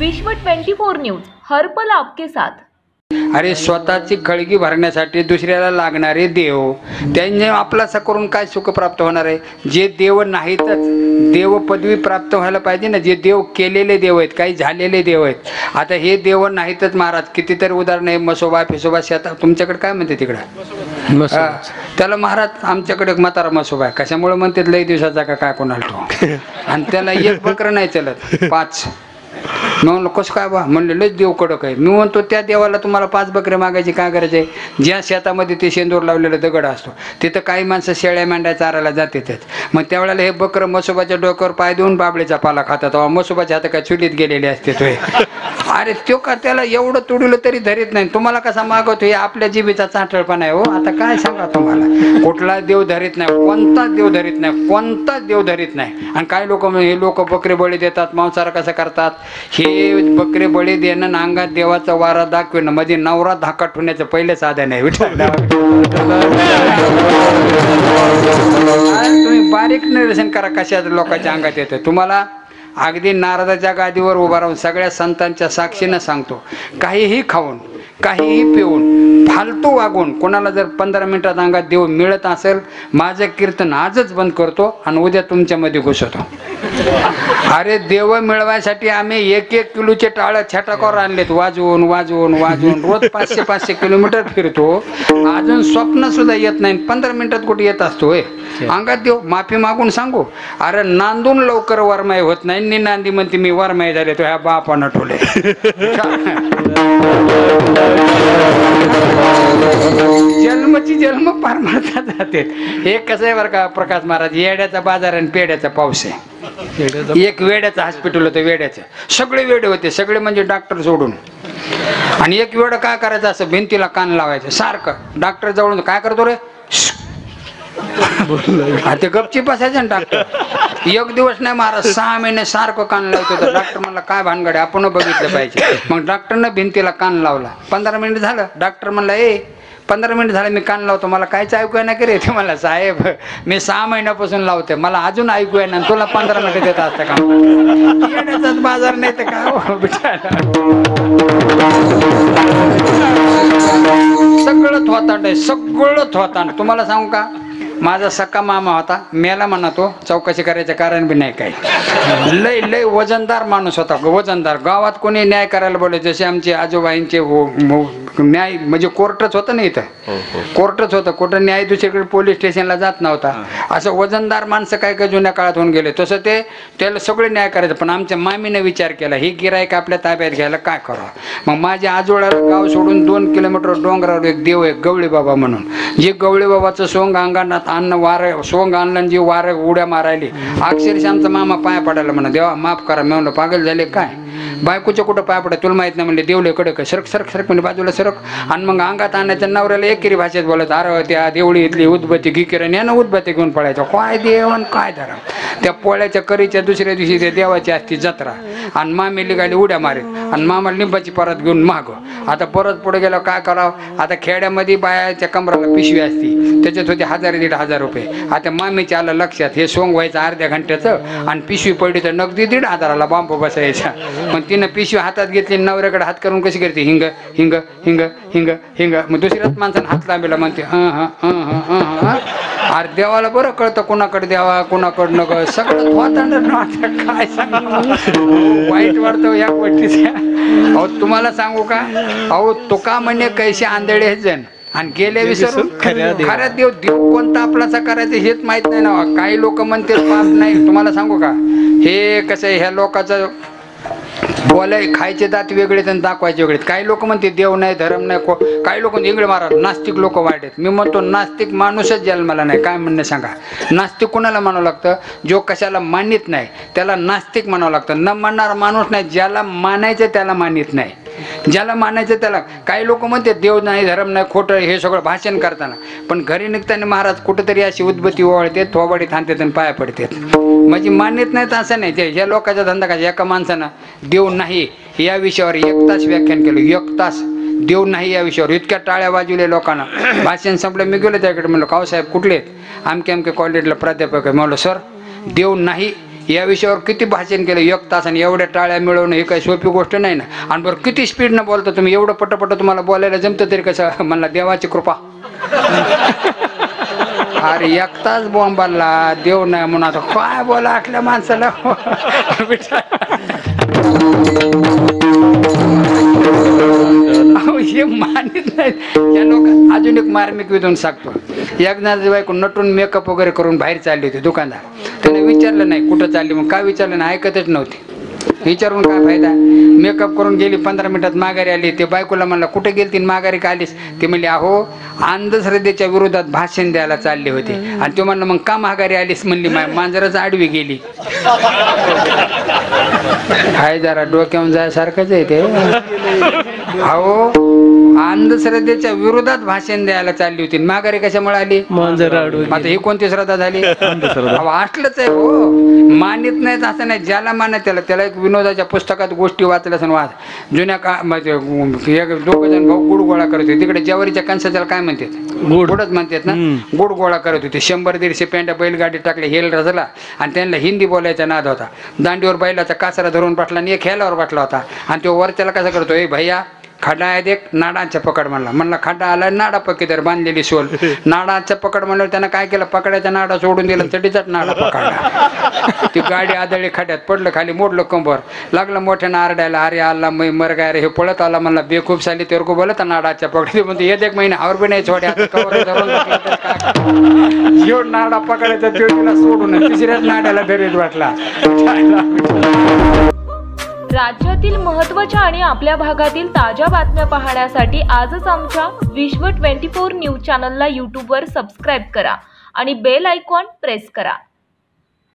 विश्व 24 न्यूज हर पल आपके साथ। अरे स्वतःची खळगी भरण्यासाठी दुसऱ्याला लागणारे देव त्यांनी आपलासा करून काय सुख प्राप्त होणार आहे? जे देव नाहीतच देव पदवी प्राप्त व्हायला पाहिजे ना. जे देव केलेले देव आहेत, काही झालेले देव आहेत. आता हे देव नाहीतच महाराज. कितीतरी उदाहरण आहे. मसोबा फिसोबा शेतात तुमच्याकडे काय म्हणते तिकडं त्याला महाराज. आमच्याकडे एक म्हातारा मसोबा आहे. कशामुळे म्हणते लई दिवसाचा का काय कोणाला तो आणि त्याला एक बकरं नाही चलत 5. मी म्हणलो कसं काय बा? म्हणले लयच देव कडक आहे. मी म्हणतो त्या देवाला तुम्हाला 5 बकरे मागायची काय गरज आहे? ज्या शेतामध्ये ते शेंदूर लावलेला दगड असतो तिथं काही माणसं शेळ्या मेंढ्या चारायला जातातच. मग त्यावेळेला हे बकरं मसोबाच्या डोक्यावर पाय देऊन बाबळीचा पाला खातात. मसोबाच्या हात काय चुलीत गेलेले असते तो. अरे तो का त्याला एवढं तुडलं तरी धरीत नाही. तुम्हाला कसा मागवतो? हे आपल्या जीबीचा चाटळपणा आहे हो. आता काय सांगा तुम्हाला? कुठला देव धरीत नाही, कोणताच देव धरीत नाही, कोणताच देव धरीत नाही. आणि काय लोक हे लोक बकरे बळी देतात, मांसाहार कसं करतात? हे बकरे बळी देणं अंगात देवाचा वारा दाखवणं म्हणजे नवरा धाका ठेवण्याचं पहिले साधन आहे. तुम्ही बारीक निरीक्षण करा कशा लोकांच्या अंगात येतं. तुम्हाला अगदी नारदाच्या गादीवर उभा राहून सगळ्या संतांच्या साक्षीनं सांगतो, काहीही खाऊन काहीही पिऊन फालतू वागून कोणाला जर 15 मिनिटात अंगात देव मिळत असेल, माझं कीर्तन आजच बंद करतो आणि उद्या तुमच्यामध्ये घुसवतो. अरे देव मिळवायसाठी आम्ही 1-1 किलोचे टाळं छटाकावर आणलेत. वाजवून वाजवून वाजवून रोज 500-500 किलोमीटर फिरतो. अजून स्वप्न सुद्धा येत नाही. 15 मिनिटात कुठे येत असतोय अंगात देव? माफी मागून सांगू? अरे नांदून लवकर वरमाई होत नाही. नि नांदी म्हणते मी वरमाई झाले तो ह्या बापानं ठोले. जन्मची जन्म पार मारता जाते. हे कसं आहे बरं का प्रकाश महाराज? येड्याचा बाजार आणि पेड्याचा पाऊस आहे. एक वेड्याचं हॉस्पिटल होतं. वेड्याचं सगळे वेडे होते, सगळे म्हणजे डॉक्टर सोडून. आणि एक वेड काय करायचं, असं भिंतीला कान लावायचं सारखं. डॉक्टर जवळून काय करतो रे? ते गपचीप बसायचं ना डॉक्टर. एक दिवस नाही महाराज 6 महिने सारखं कान लावतो. तर डॉक्टर म्हणला काय भानगड आपण बघितलं पाहिजे. मग डॉक्टरनं भिंतीला कान लावला. 15 मिनिट झालं. डॉक्टर म्हणला 15 मिनिट झाले मी कान लावतो, मला काहीच ऐकू ना की रे? ते मला साहेब मी 6 महिन्यापासून लावते, मला अजून ऐकू ना, तुला 15 मिनिट देत असतं का? येण्याचाच बाजार नाही तर काय हो बिचारा. सगळं थोतांड आहे, सगळं थोतांड. तुम्हाला सांगू का? माझा सक्का मामा होता, मेला म्हणतो. चौकशी करायचं कारण बी नाही काही. लय लय वजनदार माणूस होता, वजनदार. गावात कोणी न्याय करायला बोलले, जसे आमचे आजोबाईंचे न्याय म्हणजे कोर्टच होतं ना इथं. कोर्टच होतं. कुठं न्याय दुसरीकडे पोलीस स्टेशनला जात नव्हता. असं वजनदार माणसं काय काय जुन्या काळात होऊन गेले. तसं ते त्याला सगळे न्याय करायचं. पण आमच्या मामीने विचार केला, ही गिराईक आपल्या ताब्यात घ्यायला काय करावं. मग माझ्या आजोळ्याला गाव सोडून 2 किलोमीटर डोंगरावर एक देव आहे गवळी बाबा म्हणून. जे गवळी बाबाचं सोंग अंगात अन्न वारं सोंग आणलं, जी वारं उड्या मारायली. अक्षरशः आमचा मामा पाया पडायला म्हणा, देवा माफ करा. मी म्हणलं पागल झाले काय? बायकोच्या कुठं पाय पडा तुला माहित नाही म्हणले. देवले कडक सरक सरक सरक म्हणजे बाजूला सरक. आणि मग अंगात आणायच्या नवऱ्याला एकेरी भाषेत बोलत, अरे त्या देवळी इथली उदबत्ती घिकिरण यानं उदबत्ती घेऊन पडायचं. काय देवन काय धरा. त्या पोळ्याच्या करीच्या दुसऱ्या दिवशी त्या देवाची असती जत्रा. आणि मामी लिगाली उड्या मारेल आणि मामाला लिंबाची परत घेऊन माग. आता परत पुढे गेलो काय करावं? आता खेड्यामध्ये बायाच्या कमराला पिशवी असती, त्याच्यात होते 1000-1500 रुपये. आता मामीच्या आलं लक्षात, हे सोंग व्हायचं अर्ध्या घंट्याचं आणि पिशवी पडली तर नगदी 1500ला बांब बसायचा. मग तिनं पिशवी हातात घेतली, नवऱ्याकडे हात करून कशी करते, हिंग हिंग हिंग हिंग हिंग. मग दुसऱ्याच माणसानं हात लांबेला म्हणते अरे देवाला बरं कळतं कुणाकडे द्यावा कुणाकडं नको. सगळं काय सांग वाईट वाटतं या गोष्टीच्या. अहो तुम्हाला सांगू का? अहो तुका म्हणे कैसे आंधळे हे जण आणि गेले विसरून खऱ्या देव. देव कोणता आपलाचा करायचं हेच माहित नाही ना. काही लोक म्हणते पाप नाही. तुम्हाला सांगू का? हे कसं आहे, ह्या लोकांचं बोलाय खायचे दात वेगळेत आणि दाखवायचे वेगळेत. काही लोक म्हणते देव नाही धर्म नाही. काही लोक इंगळे मारा. नास्तिक लोक वाईट आहेत. मी म्हणतो नास्तिक माणूसच जन्माला नाही. काय म्हणणं सांगा? नास्तिक कोणाला म्हणावं लागतं? जो कशाला मानित नाही त्याला नास्तिक म्हणावं लागतं. न मानणारा माणूस नाही. ज्याला मानायचं त्याला मानित नाही. ज्याला मानायचं त्याला. काही लोक म्हणते देव नाही धर्म नाही खोटं हे सगळं भाषण करताना. पण घरी निघताना महाराज कुठेतरी अशी उदबत्ती ओवाळते, थोबाडी थांबतात आणि पाया पडतात. म्हणजे मान्यत नाही तर असं नाही. ह्या लोकांचा धंदा का? एका माणसानं देव नाही या विषयावर 1 तास व्याख्यान केलं. 1 तास देव नाही या विषयावर. इतक्या टाळ्या वाजवल्या लोकांना. भाषण संपलं. मी गेलो त्याकडे म्हणलं, काव साहेब कुठले आहेत? आमके कॉलेजला प्राध्यापक आहे. म्हणलं सर देव नाही या विषयावर किती भाषण केलं 1 तास आणि एवढ्या टाळ्या मिळवणं हे काही सोपी गोष्ट नाही ना. आणि बरं किती स्पीडनं बोलता तुम्ही, एवढं पटपट तुम्हाला बोलायला जमतं तरी कसं म्हणला देवाची कृपा. अरे 1 तास बोंबाला देव नाही म्हणून आता काय बोला आटल्या माणसाला. हे मानित नाही या लोक. अजून एक मार्मिक विधून सांगतो. एकनाथची बायको नटून मेकअप वगैरे करून बाहेर चालली होती दुकानदार. त्याने विचारलं नाही कुठं चालली, मग काय विचारलं नाही, ऐकतच नव्हती. विचारून काय फायदा, मेकअप करून गेली 15 मिनिटात माघारी आली. ते बायकोला म्हणला कुठे गेली माघारी का आलीस, ती म्हणली अहो अंधश्रद्धेच्या विरोधात भाषण द्यायला चालले होते. आणि तो म्हणलं मग का माघारी आलीस, म्हणली मांजरच आडवी गेली. हाय जरा डोक्यावर जायसारखंच आहे ते. अहो अंधश्रद्धेच्या विरोधात भाषण द्यायला चालली होती, माघारी कशामुळे आली, मांजर आडवी. आता ही कोणती श्रद्धा झाली. अहो असलंच आहे हो, मानित नाहीत असं नाही, ज्याला मानत त्याला एक विनोदाच्या पुस्तकात गोष्टी वाचल्या असं वाद. जुन्या का म्हणजे 2 जण भाऊ गुड गोळा करत होते. तिकडे ज्वारीच्या कणसाच्याला काय म्हणतात, गुडच म्हणतात ना. गुड गोळा करत होते. 100-150 पेंड्या बैलगाडी टाकले हेल रचला. आणि त्यांना हिंदी बोलायचा नाद होता. दांडीवर बैलाचा कासरा धरून बसला आणि एक हेलावर बसला होता. आणि तो वरच्याला कसं करतो, ए भैया खड्डा आहे देख, नाडांच्या पकड म्हणला खड्डा आला, नाडा पक्कीदार बांधलेली सोल. नाडांच्या पकड म्हणलं, त्यानं काय केलं, पकडायचा नाडा सोडून दिला, चटीचाच नाडा पकडला. ती गाडी आदळली, खड्ड्यात पडलं, खाली मोडलं कंबर. लागलं मोठ्यानं आरडायला, अरे आला मै मर गाय रे. हे पळत आला, म्हणला बेखूब साली तेर को बोलत नाडाच्या पकडली. म्हणते येत 1 महिना और बी नाही छोड्या एवढ नाडा पकडायचा तो तिला सोडून 3ऱ्याच नाड्याला धरीत वाटला. राज्यातील महत्त्वाच्या आणि आपल्या भागातील ताज्या बातम्या पाहण्यासाठी आजच आमच्या विश्व 24 न्यूज चॅनलला यूट्यूबवर सबस्क्राईब करा आणि बेल आयकॉन प्रेस करा.